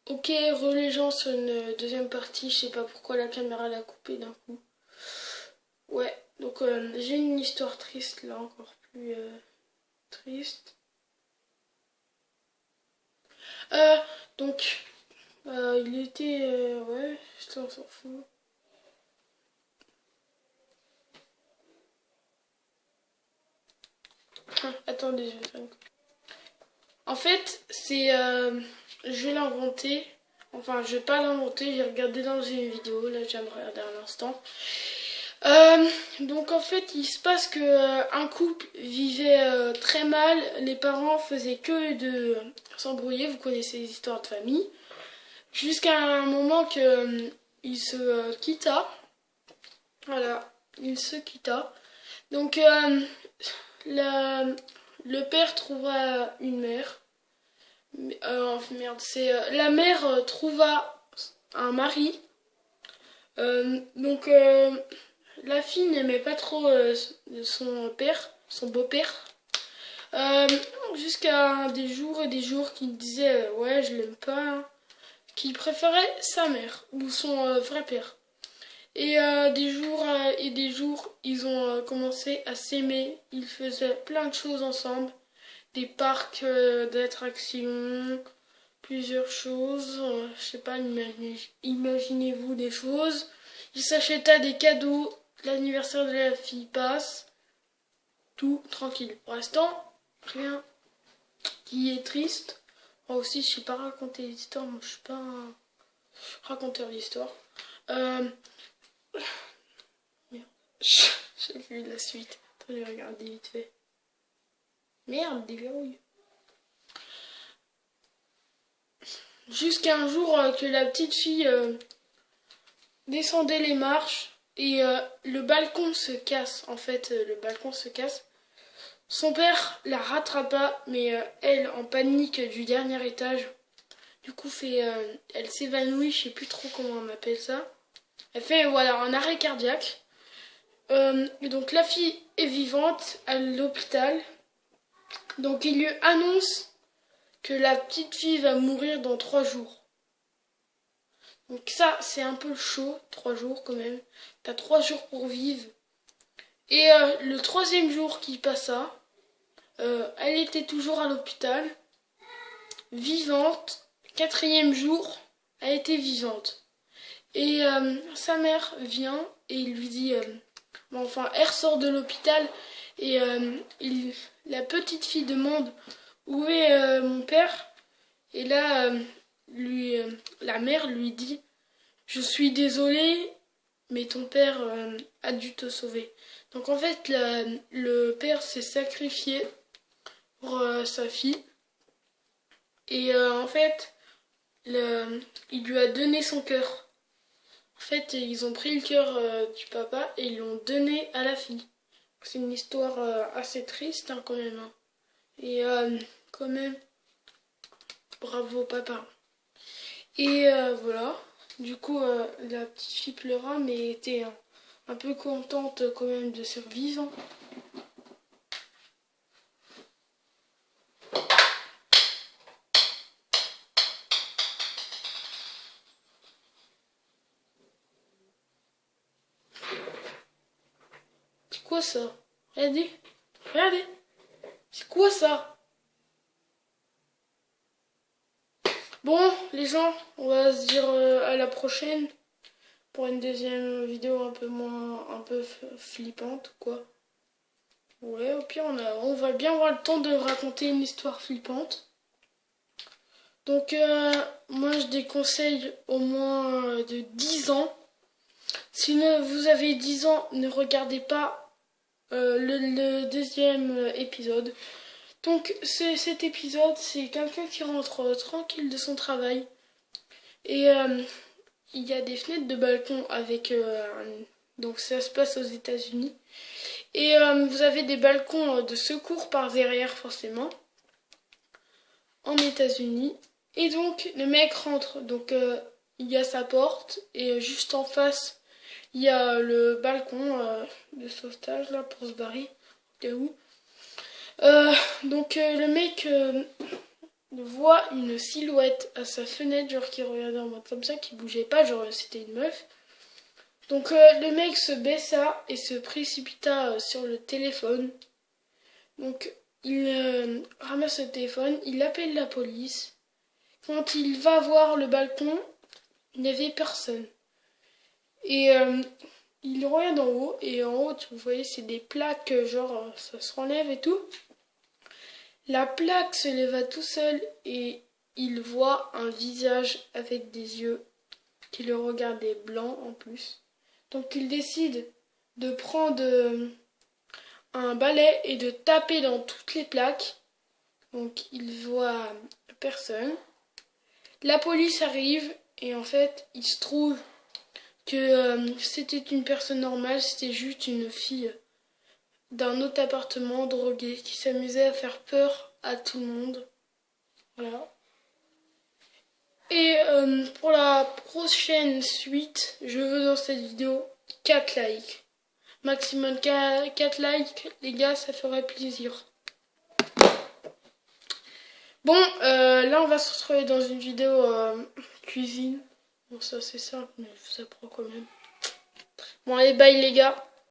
Ok, re les gens sur une deuxième partie, je sais pas pourquoi la caméra l'a coupé d'un coup. Ouais, donc j'ai une histoire triste là, encore plus triste. Euh, donc, il était... ouais, ça on s'en fout. Ah, attendez, je vais faire une... En fait, c'est... je vais l'inventer. Enfin, je vais pas l'inventer, j'ai regardé dans une vidéo, là je viens de regarder à l'instant. Donc en fait, il se passe que un couple vivait très mal, les parents faisaient que de s'embrouiller, vous connaissez les histoires de famille, jusqu'à un moment que il se quitta. Voilà, il se quitta. Donc la- le père trouva une mère. Merde, c'est la mère trouva un mari. Donc la fille n'aimait pas trop son père, son beau-père. Euh, Jusqu'à des jours et des jours qu'il disait ouais je l'aime pas, qu'il préférait sa mère ou son vrai père. Et des jours ils ont commencé à s'aimer, ils faisaient plein de choses ensemble, des parcs d'attractions, plusieurs choses, je sais pas, imaginez-vous des choses. Ils s'achetaient des cadeaux, l'anniversaire de la fille passe, tout tranquille. Pour l'instant, rien qui est triste. Moi aussi, je sais pas raconter l'histoire, moi je suis pas un raconteur d'histoire. Euh... Merde. J'ai vu la suite. Attendez, regardez vite fait. Merde, déverrouille. Jusqu'à un jour que la petite fille descendait les marches et le balcon se casse. En fait, le balcon se casse. Son père la rattrapa, mais elle, en panique du dernier étage, du coup, elle s'évanouit, je sais plus trop comment on appelle ça. Elle fait, voilà, un arrêt cardiaque. Et donc la fille est vivante à l'hôpital. Donc il lui annonce que la petite fille va mourir dans 3 jours. Donc ça, c'est un peu chaud, 3 jours quand même. T'as 3 jours pour vivre. Et le troisième jour qui passa, elle était toujours à l'hôpital, vivante. Quatrième jour, elle était vivante. Et sa mère vient et il lui dit, bon, enfin, elle ressort de l'hôpital et la petite fille demande où est mon père. Et là, la mère lui dit, je suis désolée, mais ton père a dû te sauver. Donc en fait, le père s'est sacrifié pour sa fille. Et en fait, il lui a donné son cœur. En fait, ils ont pris le cœur du papa et ils l'ont donné à la fille. C'est une histoire assez triste hein, quand même. Hein. Et quand même, bravo papa. Et voilà. Du coup, la petite fille pleura, mais était un peu contente quand même de survivre. C'est quoi ça? Regardez. Regardez. C'est quoi ça? Bon, les gens, on va se dire à la prochaine pour une deuxième vidéo un peu moins, un peu flippante, quoi. Ouais, au pire, on va bien avoir le temps de raconter une histoire flippante. Donc, moi, je déconseille au moins de 10 ans. Si vous avez 10 ans, ne regardez pas le deuxième épisode. Donc, cet épisode, c'est quelqu'un qui rentre tranquille de son travail. Et il y a des fenêtres de balcon avec... donc, ça se passe aux États-Unis. Et vous avez des balcons de secours par derrière, forcément, en États-Unis. Et donc, le mec rentre. Donc, il y a sa porte. Et juste en face, il y a le balcon de sauvetage, là, pour se barrer. Au cas où. Donc, le mec voit une silhouette à sa fenêtre, genre qui regardait en mode comme ça, qui bougeait pas, genre c'était une meuf. Donc le mec se baissa et se précipita sur le téléphone. Donc il ramasse le téléphone, il appelle la police. Quand il va voir le balcon, il n'y avait personne. Et il regarde en haut, et en haut, vous voyez, c'est des plaques, genre ça se relève et tout. La plaque se leva tout seul et il voit un visage avec des yeux qui le regardaient blanc en plus. Donc il décide de prendre un balai et de taper dans toutes les plaques. Donc il voit personne. La police arrive et en fait il se trouve que c'était une personne normale, c'était juste une fille d'un autre appartement droguée qui s'amusait à faire peur à tout le monde. Voilà. Et pour la prochaine suite, je veux dans cette vidéo 4 likes. Maximum 4 likes, les gars, ça ferait plaisir. Bon, là on va se retrouver dans une vidéo cuisine. Bon, ça c'est simple, mais ça prend quand même. Bon, allez, bye les gars.